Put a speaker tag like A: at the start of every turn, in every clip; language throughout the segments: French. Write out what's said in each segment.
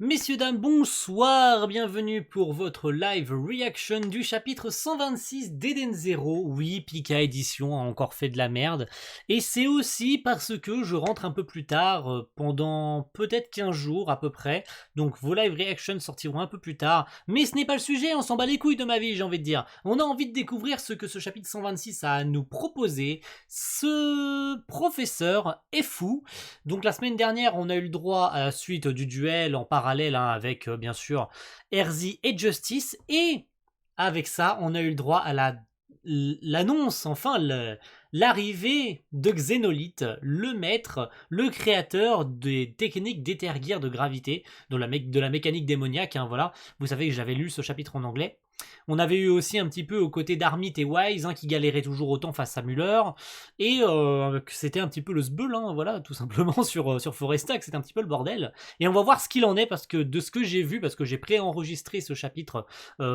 A: Messieurs, dames, bonsoir, bienvenue pour votre live reaction du chapitre 126 d'Eden Zero. Oui, Pika Édition a encore fait de la merde. Et c'est aussi parce que je rentre un peu plus tard, pendant peut-être 15 jours à peu près. Donc vos live reactions sortiront un peu plus tard. Mais ce n'est pas le sujet, on s'en bat les couilles de ma vie, j'ai envie de dire. On a envie de découvrir ce que ce chapitre 126 a à nous proposer. Ce professeur est fou. Donc la semaine dernière, on a eu le droit à la suite du duel en parallèle avec bien sûr Erzi et Justice, et avec ça, on a eu le droit à l'annonce, enfin l'arrivée de Xénolith, le maître, le créateur des techniques d'Ethergear de gravité, de la mécanique démoniaque, hein, voilà. Vous savez que j'avais lu ce chapitre en anglais. On avait eu aussi un petit peu aux côtés d'Armit et Wise, hein, qui galéraient toujours autant face à Muller, et c'était un petit peu le sbeul, hein, voilà, tout simplement sur Forestac, c'était un petit peu le bordel. Et on va voir ce qu'il en est, parce que de ce que j'ai vu, parce que j'ai préenregistré ce chapitre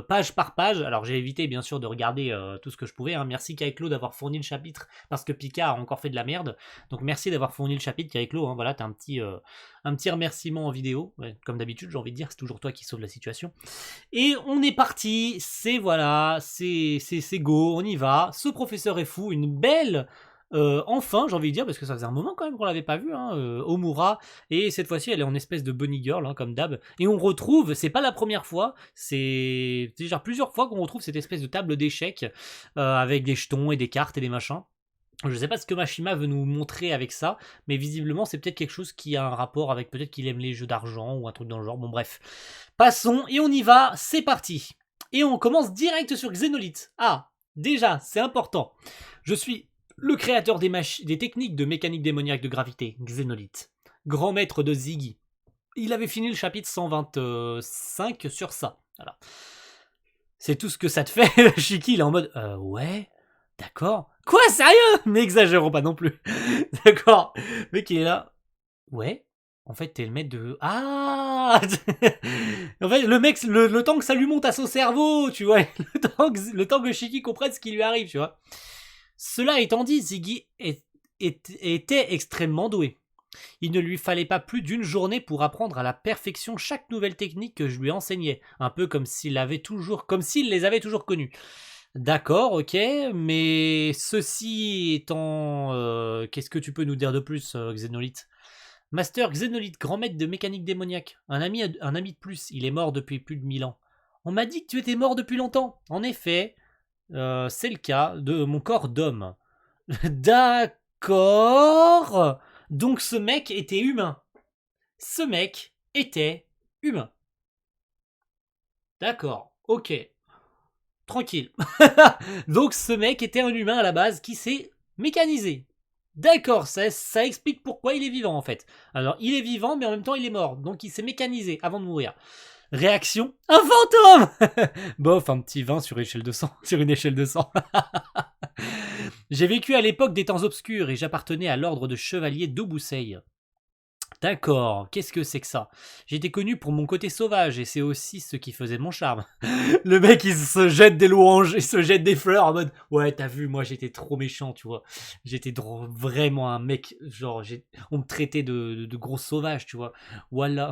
A: page par page, alors j'ai évité bien sûr de regarder tout ce que je pouvais, hein. Merci Kaiklo d'avoir fourni le chapitre, parce que Pika a encore fait de la merde, donc merci d'avoir fourni le chapitre Kaiklo, hein, voilà, t'as un petit remerciement en vidéo, ouais, comme d'habitude j'ai envie de dire, c'est toujours toi qui sauve la situation. Et on est parti, c'est voilà, c'est go, on y va. Ce professeur est fou, une belle, enfin j'ai envie de dire, parce que ça faisait un moment quand même qu'on l'avait pas vu, hein, Omura, et cette fois-ci elle est en espèce de bunny girl, hein, comme d'hab, et on retrouve, c'est pas la première fois, c'est déjà plusieurs fois qu'on retrouve cette espèce de table d'échecs, avec des jetons et des cartes et des machins. Je sais pas ce que Mashima veut nous montrer avec ça, mais visiblement c'est peut-être quelque chose qui a un rapport avec, peut-être qu'il aime les jeux d'argent ou un truc dans le genre, bon bref. Passons, et on y va, c'est parti. Et on commence direct sur Xénolith. Ah, déjà, c'est important. Je suis le créateur des techniques de mécanique démoniaque de gravité, Xénolith. Grand maître de Ziggy. Il avait fini le chapitre 125 sur ça, voilà. C'est tout ce que ça te fait. Shiki, il est en mode, ouais... D'accord. Quoi, sérieux? N'exagérons pas non plus. D'accord. Le mec, il est là. Ouais. En fait, t'es le maître de... Ah. En fait, le mec, le temps que ça lui monte à son cerveau, tu vois. Le temps que Shiki comprenne ce qui lui arrive, tu vois. Cela étant dit, Ziggy était extrêmement doué. Il ne lui fallait pas plus d'une journée pour apprendre à la perfection chaque nouvelle technique que je lui enseignais. Un peu comme s'il les avait toujours connues. D'accord, ok, mais ceci étant... qu'est-ce que tu peux nous dire de plus, Xénolith? Master Xénolith, grand maître de mécanique démoniaque. Un ami de plus, il est mort depuis plus de 1000 ans. On m'a dit que tu étais mort depuis longtemps. En effet, c'est le cas de mon corps d'homme. D'accord. Donc ce mec était humain. Ce mec était humain. D'accord, ok. Tranquille. Donc ce mec était un humain à la base qui s'est mécanisé. D'accord, ça explique pourquoi il est vivant en fait. Alors il est vivant mais en même temps il est mort. Donc il s'est mécanisé avant de mourir. Réaction, un fantôme. Bof, un petit 20 sur échelle de 100, sur une échelle de 100. J'ai vécu à l'époque des temps obscurs et j'appartenais à l'ordre de chevaliers d'Obuseil. D'accord, qu'est-ce que c'est que ça? J'étais connu pour mon côté sauvage et c'est aussi ce qui faisait mon charme. Le mec il se jette des louanges, il se jette des fleurs en mode ouais t'as vu moi j'étais trop méchant tu vois. J'étais vraiment un mec genre on me traitait de gros sauvage tu vois. Voilà.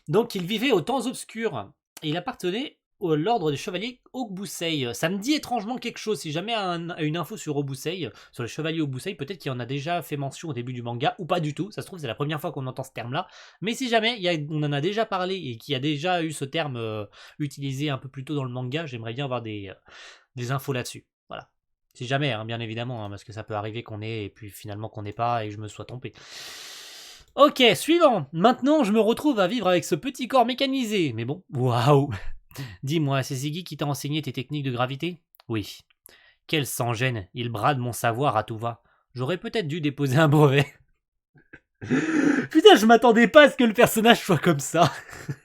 A: Donc il vivait aux temps obscurs et il appartenait à l'ordre des chevaliers Ogbusei. Ça me dit étrangement quelque chose. Si jamais une info sur Obusei, sur les chevaliers Obusei, peut-être qu'il en a déjà fait mention au début du manga, ou pas du tout. Ça se trouve, c'est la première fois qu'on entend ce terme-là. Mais si jamais on en a déjà parlé et qu'il y a déjà eu ce terme utilisé un peu plus tôt dans le manga, j'aimerais bien avoir des infos là-dessus. Voilà. Si jamais, hein, bien évidemment, hein, parce que ça peut arriver qu'on ait et puis finalement qu'on n'ait pas et je me sois trompé. Ok, suivant. Maintenant, je me retrouve à vivre avec ce petit corps mécanisé. Mais bon, waouh. Dis-moi, c'est Ziggy qui t'a enseigné tes techniques de gravité? Oui. Quel sans-gêne, il brade mon savoir à tout va. J'aurais peut-être dû déposer un brevet. Putain, je m'attendais pas à ce que le personnage soit comme ça.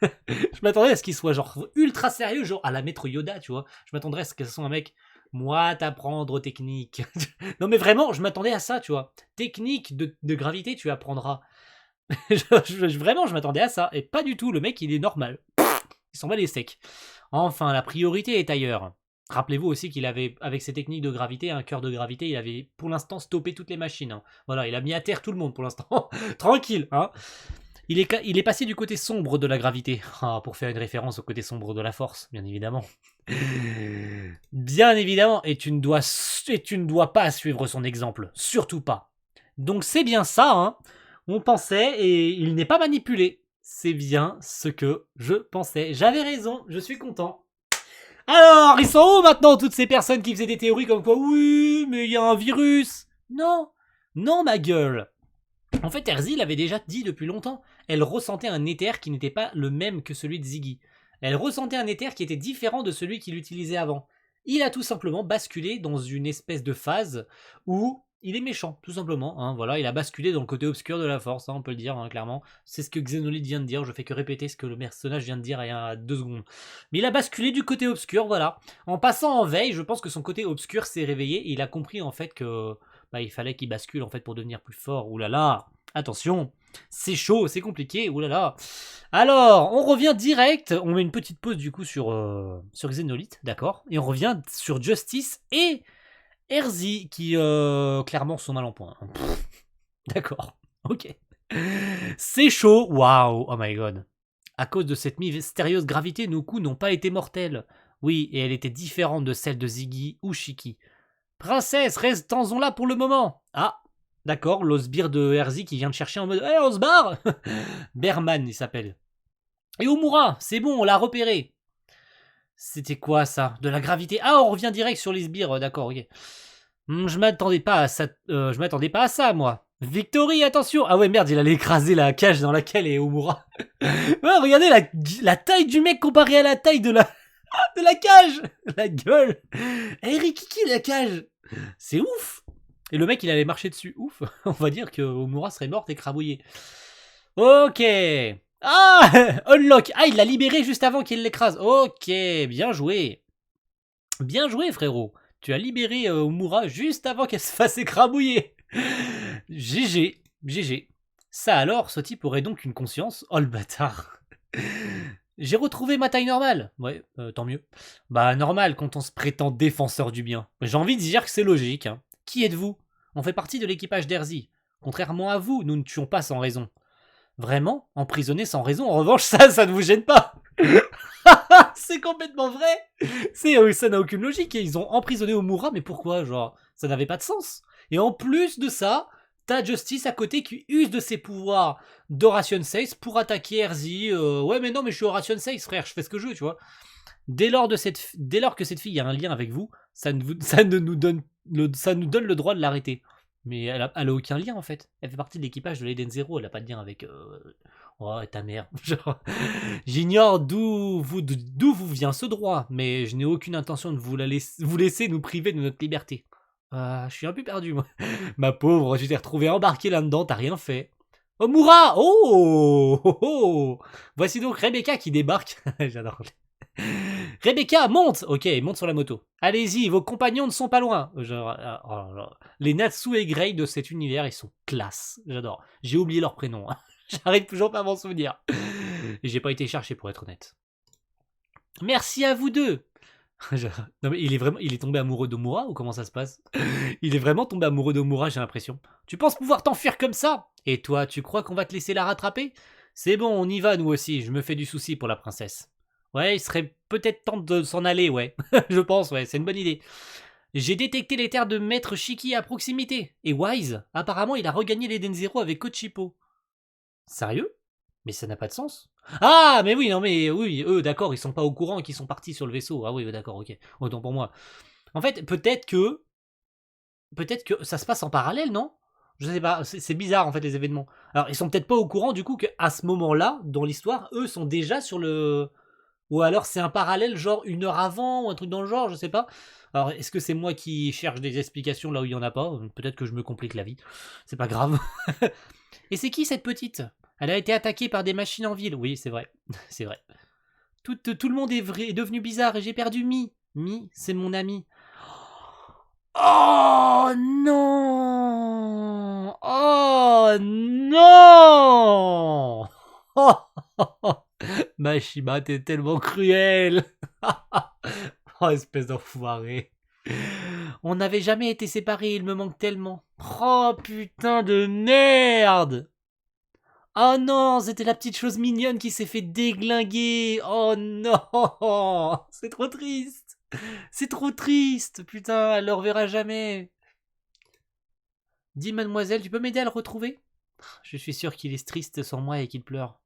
A: Je m'attendais à ce qu'il soit genre ultra sérieux, genre à la maître Yoda, tu vois. Je m'attendrais à ce que ce soit un mec, moi t'apprendre aux techniques. Non mais vraiment, je m'attendais à ça, tu vois. Technique de gravité, tu apprendras. Vraiment, je m'attendais à ça. Et pas du tout, le mec il est normal. Il s'en va les steaks. Enfin, la priorité est ailleurs. Rappelez-vous aussi qu'il avait, avec ses techniques de gravité, un cœur de gravité, il avait pour l'instant stoppé toutes les machines. Hein. Voilà, il a mis à terre tout le monde pour l'instant. Tranquille, hein. Il est passé du côté sombre de la gravité. Ah, pour faire une référence au côté sombre de la force, bien évidemment. Bien évidemment, et tu ne dois pas suivre son exemple. Surtout pas. Donc c'est bien ça, hein. On pensait, et il n'est pas manipulé. C'est bien ce que je pensais. J'avais raison, je suis content. Alors, ils sont où maintenant, toutes ces personnes qui faisaient des théories comme quoi, oui, mais il y a un virus? Non, non, ma gueule. En fait, Erzi l'avait déjà dit depuis longtemps. Elle ressentait un éther qui n'était pas le même que celui de Ziggy. Elle ressentait un éther qui était différent de celui qu'il utilisait avant. Il a tout simplement basculé dans une espèce de phase où il est méchant, tout simplement. Hein, voilà, il a basculé dans le côté obscur de la force, hein, on peut le dire, hein, clairement. C'est ce que Xenolite vient de dire, je fais que répéter ce que le personnage vient de dire il y a 2 secondes. Mais il a basculé du côté obscur, voilà. En passant en veille, je pense que son côté obscur s'est réveillé et il a compris en fait que il fallait qu'il bascule en fait pour devenir plus fort. Ouh là là, attention, c'est chaud, c'est compliqué, ouh là là. Alors, on revient direct, on met une petite pause du coup sur Xenolite, d'accord, et on revient sur Justice et Erzi qui clairement sont mal en point. D'accord, ok. C'est chaud, waouh, oh my god. À cause de cette mystérieuse gravité, nos coups n'ont pas été mortels. Oui, et elle était différente de celle de Ziggy ou Shiki. Princesse, restons-en là pour le moment. Ah, d'accord, l'osbire de Erzi qui vient de chercher en mode hey, on se barre. Berman, il s'appelle. Et Omura, c'est bon, on l'a repéré. C'était quoi ça? De la gravité. Ah, on revient direct sur les sbires, d'accord, ok. Je m'attendais pas à ça. Je m'attendais pas à ça, moi. Victory, attention. Ah ouais, merde, il allait écraser la cage dans laquelle est Omura. Ouais, regardez la taille du mec comparée à la taille de la cage. La gueule. Elle rikiki la cage. C'est ouf. Et le mec, il allait marcher dessus. Ouf. On va dire que Omura serait morte écrabouillée. Ok. Ah, unlock. Ah, il l'a libéré juste avant qu'il l'écrase. Ok, bien joué. Bien joué, frérot. Tu as libéré Omura juste avant qu'elle se fasse écrabouiller. GG. GG. Ça alors, ce type aurait donc une conscience. Oh le bâtard. J'ai retrouvé ma taille normale. Ouais, tant mieux. Bah normal quand on se prétend défenseur du bien. J'ai envie de dire que c'est logique. Hein. Qui êtes-vous? On fait partie de l'équipage d'Erzi. Contrairement à vous, nous ne tuons pas sans raison. Vraiment? Emprisonner sans raison? En revanche, ça ne vous gêne pas. C'est complètement vrai. Ça n'a aucune logique. Ils ont emprisonné Omura, mais pourquoi? Genre, ça n'avait pas de sens. Et en plus de ça, t'as Justice à côté qui use de ses pouvoirs d'Oration 16 pour attaquer Erzi. Ouais, mais non, mais je suis Oration 16, frère, je fais ce que je veux, tu vois. Dès lors que cette fille a un lien avec vous, ça nous donne le droit de l'arrêter. Mais elle a aucun lien en fait. Elle fait partie de l'équipage de l'Eden Zero, elle a pas de lien avec. Oh, ta mère. Genre, j'ignore d'où vous vient ce droit, mais je n'ai aucune intention de vous laisser nous priver de notre liberté. Je suis un peu perdu, moi. Ma pauvre, je t'ai retrouvé embarqué là-dedans, t'as rien fait. Oh, Moura! Oh, oh, oh. Voici donc Rebecca qui débarque. J'adore. Rebecca, monte! Ok, monte sur la moto. Allez-y, vos compagnons ne sont pas loin. Genre, oh, les Natsu et Grey de cet univers, ils sont classe. J'adore. J'ai oublié leur prénom. Hein. J'arrive toujours pas à m'en souvenir. Et j'ai pas été chercher pour être honnête. Merci à vous deux. Non mais il est tombé amoureux d'Omura ou comment ça se passe? Il est vraiment tombé amoureux d'Omura, j'ai l'impression. Tu penses pouvoir t'enfuir comme ça? Et toi, tu crois qu'on va te laisser la rattraper? C'est bon, on y va nous aussi, je me fais du souci pour la princesse. Ouais, il serait peut-être temps de s'en aller, ouais. Je pense, ouais, c'est une bonne idée. J'ai détecté les terres de Maître Shiki à proximité. Et Wise, apparemment, il a regagné l'Eden Zero avec Kochipo. Sérieux? Mais ça n'a pas de sens. Ah, mais oui, non, mais oui, eux, d'accord, ils sont pas au courant qu'ils sont partis sur le vaisseau. Ah oui, d'accord, ok. Autant pour moi. En fait, peut-être que ça se passe en parallèle, non? Je sais pas, c'est bizarre en fait les événements. Alors, ils sont peut-être pas au courant du coup qu'à ce moment-là, dans l'histoire, eux sont déjà sur le. Ou alors c'est un parallèle, genre 1 heure avant, ou un truc dans le genre, je sais pas. Alors, est-ce que c'est moi qui cherche des explications là où il y en a pas? Peut-être que je me complique la vie. C'est pas grave. Et c'est qui cette petite? Elle a été attaquée par des machines en ville. Oui, c'est vrai. C'est vrai. Tout le monde est devenu bizarre et j'ai perdu Mi. Mi, c'est mon ami. Oh non! Oh non! Mashima, t'es tellement cruel! Oh, espèce d'enfoiré. On n'avait jamais été séparés, il me manque tellement. Oh putain de merde! Oh non, c'était la petite chose mignonne qui s'est fait déglinguer. Oh non, c'est trop triste. C'est trop triste, putain, elle le reverra jamais. Dis mademoiselle, tu peux m'aider à le retrouver? Je suis sûr qu'il est triste sans moi et qu'il pleure.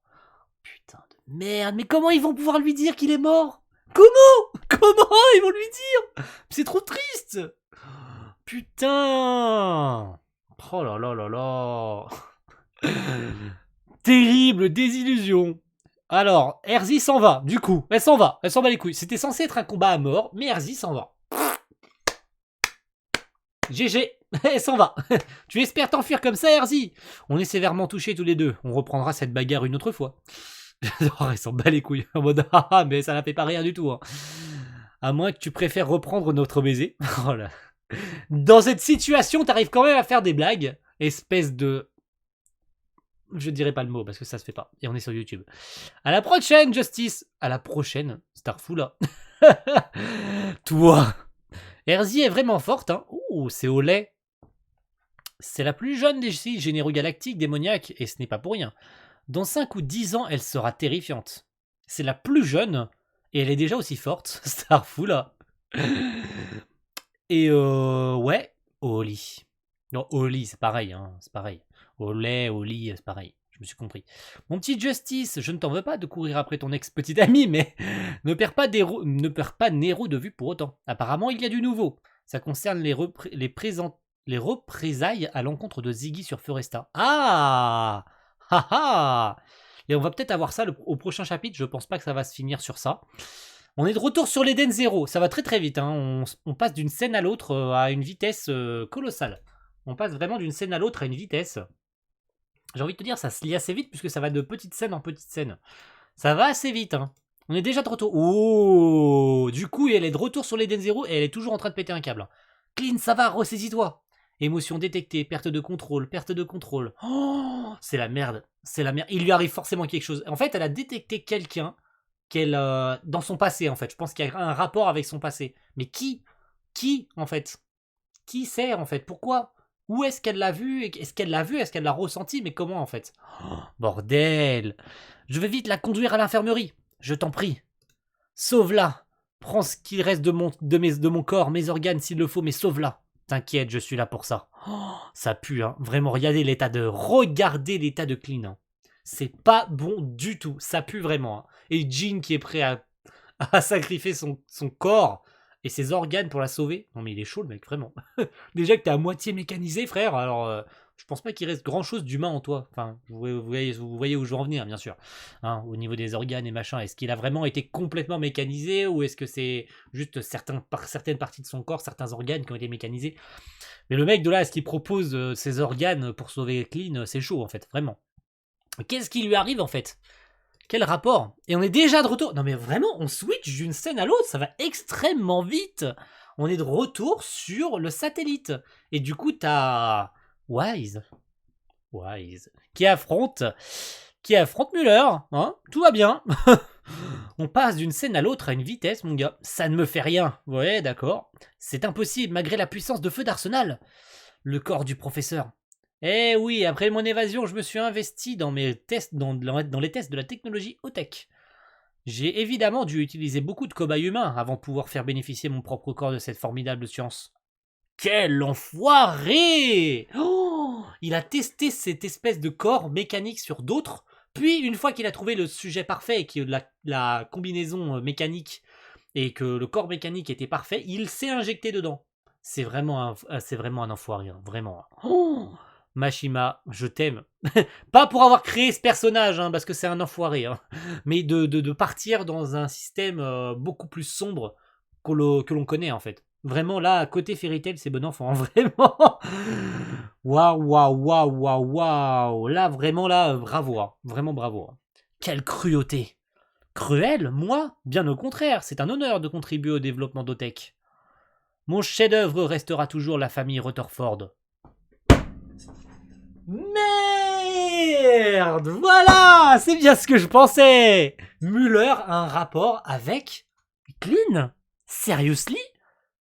A: Putain de merde, mais comment ils vont pouvoir lui dire qu'il est mort? Comment ils vont lui dire? C'est trop triste. Putain. Oh là là là là. Terrible désillusion. Alors, Erzi s'en va, du coup. Elle s'en va les couilles. C'était censé être un combat à mort, mais Erzi s'en va. GG, elle s'en va. Tu espères t'enfuir comme ça, Erzi? On est sévèrement touchés tous les deux. On reprendra cette bagarre une autre fois. Elle s'en bat les couilles. En mode, ah, mais ça la fait pas rire du tout. Hein. À moins que tu préfères reprendre notre baiser. Oh là. Dans cette situation, t'arrives quand même à faire des blagues. Espèce de... Je dirais pas le mot parce que ça se fait pas. Et on est sur YouTube. À la prochaine, Justice. À la prochaine, Starfoula. Toi. Erzi est vraiment forte, hein. Ouh, c'est au lait. C'est la plus jeune des généraux galactiques démoniaques, et ce n'est pas pour rien. Dans 5 ou 10 ans, elle sera terrifiante. C'est la plus jeune, et elle est déjà aussi forte. Starfoula. Et ouais, Oli. Non, Oli, c'est pareil, hein, c'est pareil. Au lait, au lit, c'est pareil. Je me suis compris. Mon petit Justice, je ne t'en veux pas de courir après ton ex-petite ami, mais ne perds pas Nero de vue pour autant. Apparemment, il y a du nouveau. Ça concerne les représailles à l'encontre de Ziggy sur Foresta. Ah ah ah. Et on va peut-être avoir ça au prochain chapitre. Je pense pas que ça va se finir sur ça. On est de retour sur l'Eden Zero. Ça va très très vite. Hein. On passe d'une scène à l'autre à une vitesse colossale. On passe vraiment d'une scène à l'autre à une vitesse. J'ai envie de te dire, ça se lit assez vite puisque ça va de petite scène en petite scène. Ça va assez vite. Hein. On est déjà de retour. Oh, du coup, elle est de retour sur l'Eden Zero et elle est toujours en train de péter un câble. Clean, ça va, ressaisis-toi. Émotion détectée, perte de contrôle, perte de contrôle. Oh, c'est la merde. C'est la merde. Il lui arrive forcément quelque chose. En fait, elle a détecté quelqu'un qu'elle dans son passé, en fait. Je pense qu'il y a un rapport avec son passé. Mais qui, en fait? Qui sait, en fait? Pourquoi? Où est-ce qu'elle l'a vu? Est-ce qu'elle l'a vu? Est-ce qu'elle l'a ressenti? Mais comment, en fait? Oh, bordel! Je vais vite la conduire à l'infirmerie. Je t'en prie. Sauve-la. Prends ce qu'il reste de mon corps, mes organes s'il le faut, mais sauve-la. T'inquiète, je suis là pour ça. Oh, ça pue, hein. Vraiment, regardez l'état de Clean. Hein. C'est pas bon du tout. Ça pue vraiment. Hein. Et Jean qui est prêt à sacrifier son corps et ses organes pour la sauver. Non mais il est chaud le mec, vraiment. Déjà que t'es à moitié mécanisé, frère, alors je pense pas qu'il reste grand chose d'humain en toi. Enfin, vous voyez où je veux en venir, bien sûr. Hein, au niveau des organes et machin, est-ce qu'il a vraiment été complètement mécanisé ou est-ce que c'est juste certaines parties de son corps, certains organes qui ont été mécanisés? Mais le mec de là, est-ce qu'il propose ses organes pour sauver Clean? C'est chaud en fait, vraiment. Qu'est-ce qui lui arrive en fait? Quel rapport? Et on est déjà de retour. Non mais vraiment, on switch d'une scène à l'autre, ça va extrêmement vite. On est de retour sur le satellite. Et du coup, t'as Wise qui affronte Muller. Hein, tout va bien. On passe d'une scène à l'autre à une vitesse, mon gars. Ça ne me fait rien. Ouais, d'accord. C'est impossible, malgré la puissance de feu d'Arsenal. Le corps du professeur. Eh oui, après mon évasion, je me suis investi dans mes tests, dans les tests de la technologie haut-tech. J'ai évidemment dû utiliser beaucoup de cobayes humains avant de pouvoir faire bénéficier mon propre corps de cette formidable science. Quel enfoiré! Oh, il a testé cette espèce de corps mécanique sur d'autres, puis une fois qu'il a trouvé le sujet parfait et que la combinaison mécanique et que le corps mécanique était parfait, il s'est injecté dedans. C'est vraiment un enfoiré, hein, vraiment. Oh, Mashima, je t'aime. Pas pour avoir créé ce personnage, hein, parce que c'est un enfoiré, hein, mais de partir dans un système beaucoup plus sombre que l'on connaît, en fait. Vraiment, là, côté Fairy Tail, c'est bon enfant, vraiment. Waouh, waouh, waouh, waouh, waouh. Là, vraiment, là, bravo, hein, vraiment bravo. Hein. Quelle cruauté. Cruel, moi? Bien au contraire, c'est un honneur de contribuer au développement d'Otech. Mon chef-d'œuvre restera toujours la famille Rutherford. Merde! Voilà! C'est bien ce que je pensais! Muller a un rapport avec Clean? Seriously?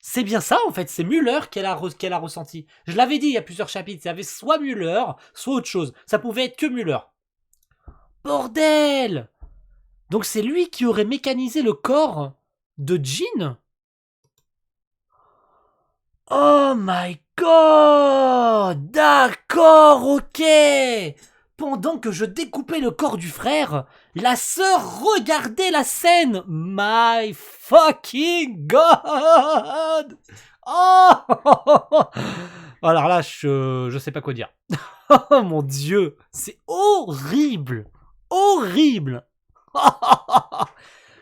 A: C'est bien ça en fait, c'est Muller qu'elle a ressenti. Je l'avais dit il y a plusieurs chapitres, il y avait soit Muller, soit autre chose. Ça pouvait être que Muller. Bordel! Donc c'est lui qui aurait mécanisé le corps de Jean? Oh my god! D'accord, ok! Pendant que je découpais le corps du frère, la sœur regardait la scène! My fucking god! Oh! Alors là, je sais pas quoi dire. Oh mon dieu! C'est horrible! Horrible!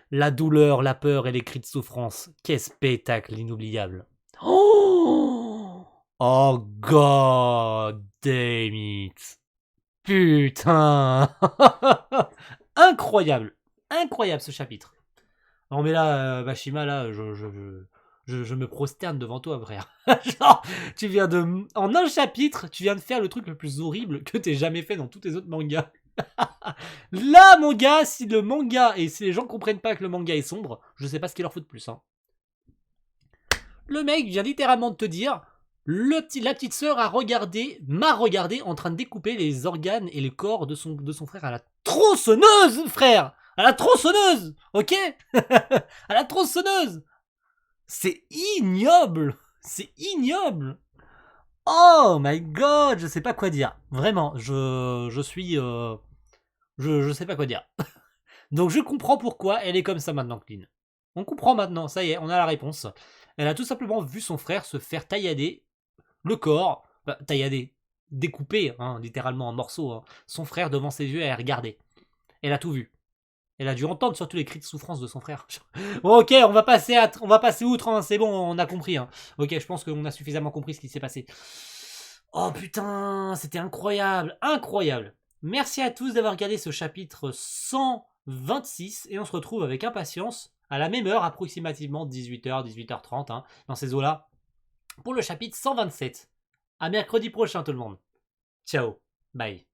A: La douleur, la peur et les cris de souffrance. Quel spectacle inoubliable! Oh, oh god damn it. Putain. Incroyable. Incroyable ce chapitre. Non mais là, Bashima, là, je me prosterne devant toi, frère. Genre, tu viens de... En un chapitre, tu viens de faire le truc le plus horrible que t'aies jamais fait dans tous tes autres mangas. Là, mon gars, si le manga, et si les gens comprennent pas que le manga est sombre, je sais pas ce qu'il leur faut de plus, hein. Le mec vient littéralement de te dire, la petite sœur m'a regardé en train de découper les organes et le corps de son frère à la tronçonneuse, frère! À la tronçonneuse! Ok? À la tronçonneuse! C'est ignoble! C'est ignoble! Oh my god! Je sais pas quoi dire. Vraiment, je suis... je sais pas quoi dire. Donc je comprends pourquoi elle est comme ça maintenant, Clean. On comprend maintenant, ça y est, on a la réponse. Elle a tout simplement vu son frère se faire taillader le corps, taillader, découper, hein, littéralement en morceaux, hein, son frère devant ses yeux et elle regardait. Elle a tout vu. Elle a dû entendre surtout les cris de souffrance de son frère. Bon, ok, on va passer outre, hein, c'est bon, on a compris. Hein. Ok, je pense qu'on a suffisamment compris ce qui s'est passé. Oh putain, c'était incroyable, incroyable. Merci à tous d'avoir regardé ce chapitre 126 et on se retrouve avec impatience à la même heure, approximativement 18h, 18h30, hein, dans ces eaux-là, pour le chapitre 127. À mercredi prochain tout le monde. Ciao, bye.